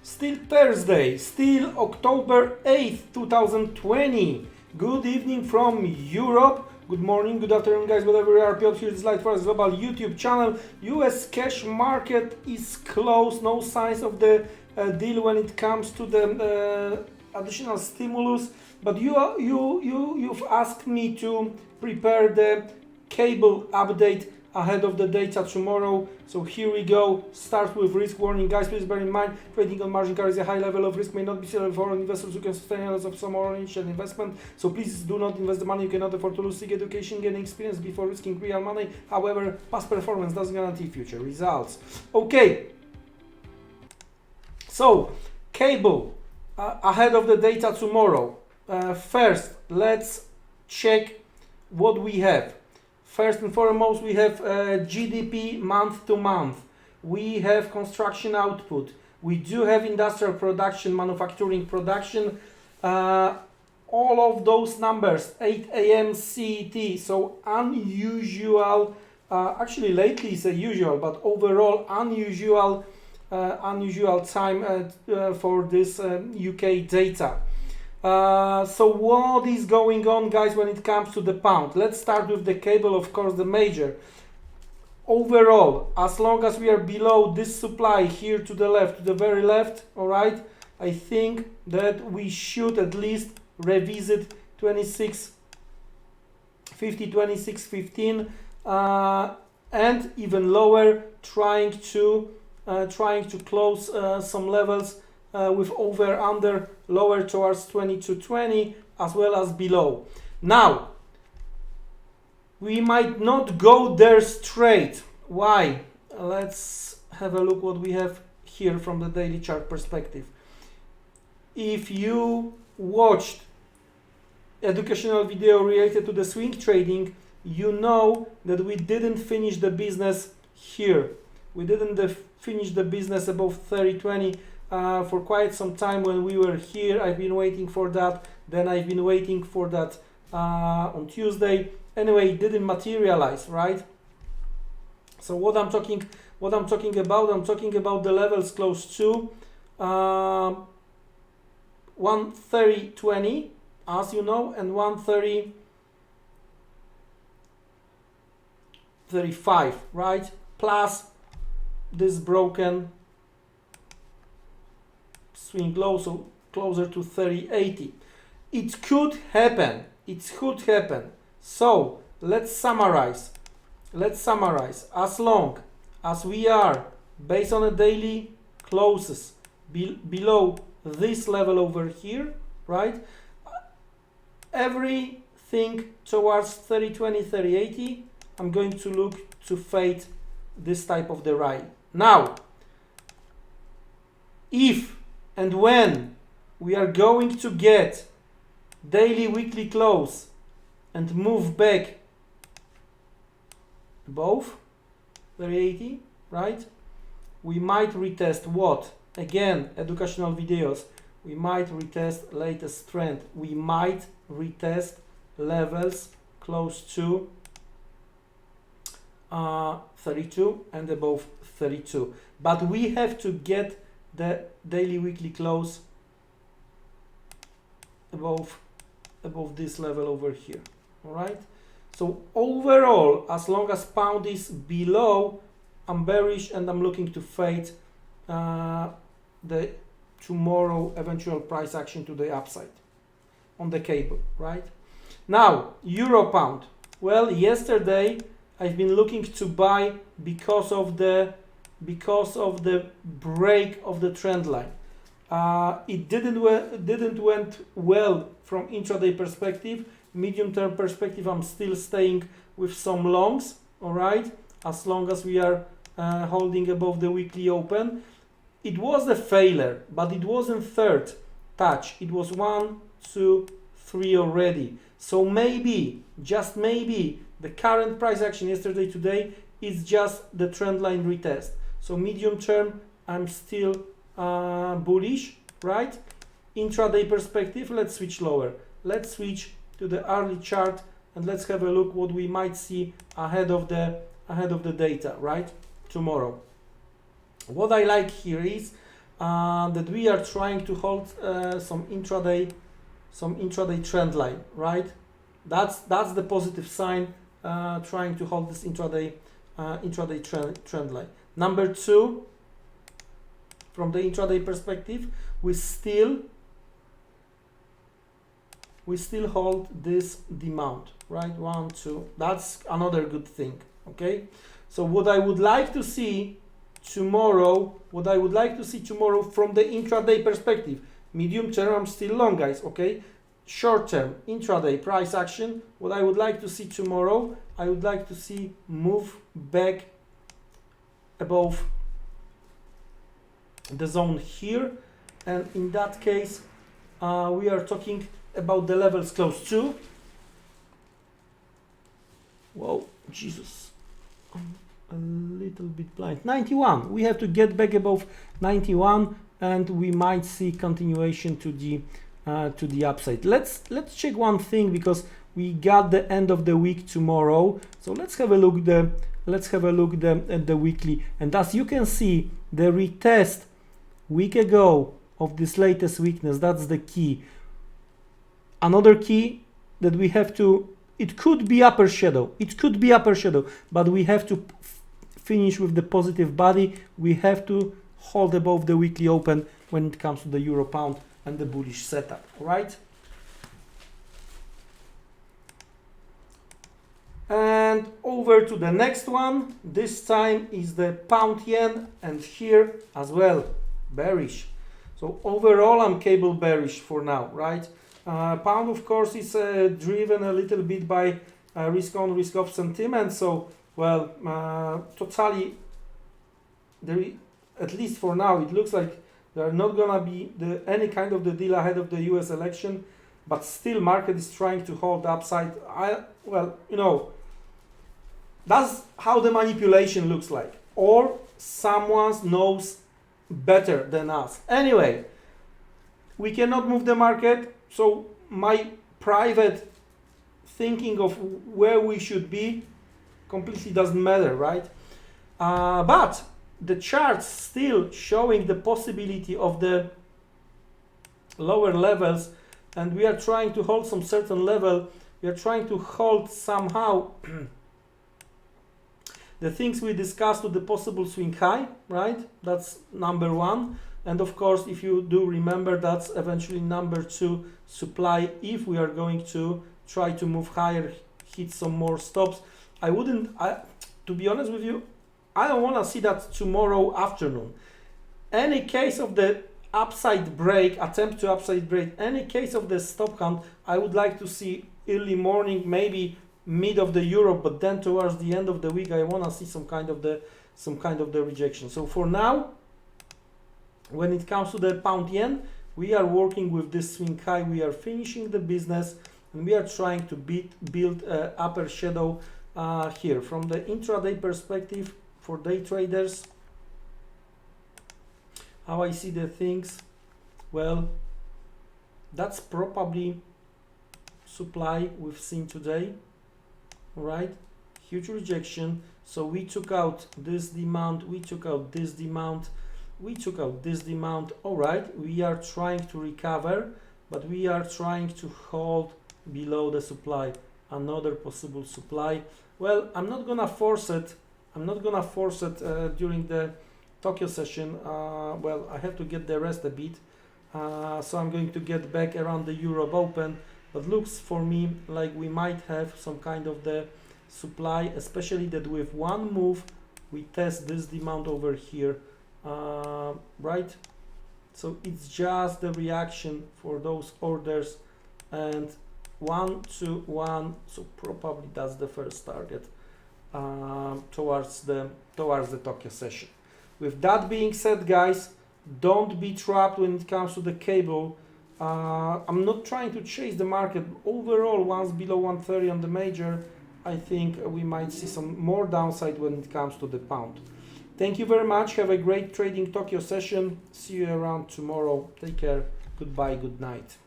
Still Thursday, still October 8th, 2020. Good evening from Europe. Good morning, good afternoon, guys, whatever you are. Piotr here, this is Light Forex Global YouTube channel. US cash market is closed. No signs of the deal when it comes to the additional stimulus. But you've asked me to prepare the cable update ahead of the data tomorrow. So here we go. Start with risk warning, guys. Please bear in mind, trading on margin carries a high level of risk, may not be suitable for investors who can sustain a loss of some or initial investment. So please do not invest the money you cannot afford to lose. Seek education, gain experience before risking real money. However, past performance doesn't guarantee future results. Okay. So cable ahead of the data tomorrow. First, let's check what we have. First and foremost, we have GDP month to month. We have construction output. We do have industrial production, manufacturing production. All of those numbers, 8 a.m. CET, so unusual. Actually, lately it's a usual, but overall unusual time for this UK data. So what is going on, guys, when it comes to the pound? Let's start with the cable, of course, the major. Overall, as long as we are below this supply here to the left, to the very left, all right, I think that we should at least revisit 26.50, 26.15, and even lower, trying to close some levels with over under lower towards 22.20 as well as below. Now we might not go there straight. Why? Let's have a look what we have here from the daily chart perspective. If you watched educational video related to the swing trading, you know that we didn't finish the business here. We didn't finish the business above 30.20 for quite some time when we were here. I've been waiting for that. Then I've been waiting for that on Tuesday. Anyway, it didn't materialize, right? So what I'm talking about? I'm talking about the levels close to 130.20, as you know, and 130.35, right? Plus this broken swing low, so closer to 30.80. It could happen. It could happen. So let's summarize. As long as we are based on a daily closes below this level over here, right? Everything towards 30.20, 30.80, I'm going to look to fade this type of the rally. Now, if and when we are going to get daily, weekly close and move back above 30.80, right? We might retest what? Again, educational videos. We might retest latest trend. We might retest levels close to 32 and above 32. But we have to get the daily, weekly close above this level over here. All right. So overall, as long as pound is below, I'm bearish and I'm looking to fade the tomorrow eventual price action to the upside on the cable, right? Now, euro pound. Well, yesterday I've been looking to buy because of the break of the trend line. It didn't went well from intraday perspective. Medium term perspective, I'm still staying with some longs, all right, as long as we are holding above the weekly open. It was a failure, but it wasn't third touch. It was 1, 2, 3 already. So maybe, just maybe, the current price action yesterday, today is just the trend line retest. So medium term, I'm still bullish, right? Intraday perspective, let's switch lower. Let's switch to the early chart and let's have a look what we might see ahead of the data, right? Tomorrow. What I like here is that we are trying to hold some intraday trend line, right? That's the positive sign, trying to hold this intraday trend line. Number two, from the intraday perspective, we still hold this demand, right? 1, 2. That's another good thing. Okay. So what I would like to see tomorrow, from the intraday perspective, medium term, I'm still long, guys. Okay. Short term, intraday price action. What I would like to see tomorrow, I would like to see move back above the zone here, and in that case, we are talking about the levels close to. Whoa, Jesus, I'm a little bit blind. 91. We have to get back above 91, and we might see continuation to the upside. Let's check one thing, because we got the end of the week tomorrow. So let's have a look at the weekly, and as you can see, the retest week ago of this latest weakness, that's the key. Another key that we have to, it could be upper shadow, but we have to finish with the positive body. We have to hold above the weekly open when it comes to the euro pound and the bullish setup, right? And over to the next one. This time is the pound yen, and here as well bearish. So overall I'm cable bearish for now, right? Pound, of course, is driven a little bit by risk on, risk off sentiment. So, well, totally, at least for now, it looks like there are not gonna be any kind of the deal ahead of the US election, but still market is trying to hold the upside. Well, you know, that's how the manipulation looks like, or someone knows better than us. Anyway, we cannot move the market. So my private thinking of where we should be completely doesn't matter, right? But the charts still showing the possibility of the lower levels, and we are trying to hold some certain level. We are trying to hold somehow the things we discussed with the possible swing high, right? That's number one. And of course, if you do remember, that's eventually number two, supply. If we are going to try to move higher, hit some more stops. To be honest with you, I don't want to see that tomorrow afternoon. Any case of the upside break, attempt to upside break, any case of the stop count, I would like to see early morning, maybe mid of the euro, but then towards the end of the week, I want to see some kind of the rejection. So for now, when it comes to the pound yen, we are working with this swing high. We are finishing the business, and we are trying to build upper shadow here. From the intraday perspective, for day traders, how I see the things, well, that's probably supply we've seen today, right? Huge rejection. So we took out this demand, we took out this demand, we took out this demand. All right, we are trying to recover, but we are trying to hold below the supply, another possible supply. Well, I'm not gonna force it. During the Tokyo session. Well, I have to get the rest a bit, so I'm going to get back around the Europe Open, but looks for me like we might have some kind of the supply, especially that with one move we test this demand over here, right? So it's just the reaction for those orders, and 1, 2, 1, so probably that's the first target towards the Tokyo session. With that being said, guys, don't be trapped when it comes to the cable. I'm not trying to chase the market. Overall, once below 130 on the major, I think we might see some more downside when it comes to the pound. Thank you very much. Have a great trading Tokyo session. See you around tomorrow. Take care. Goodbye. Good night.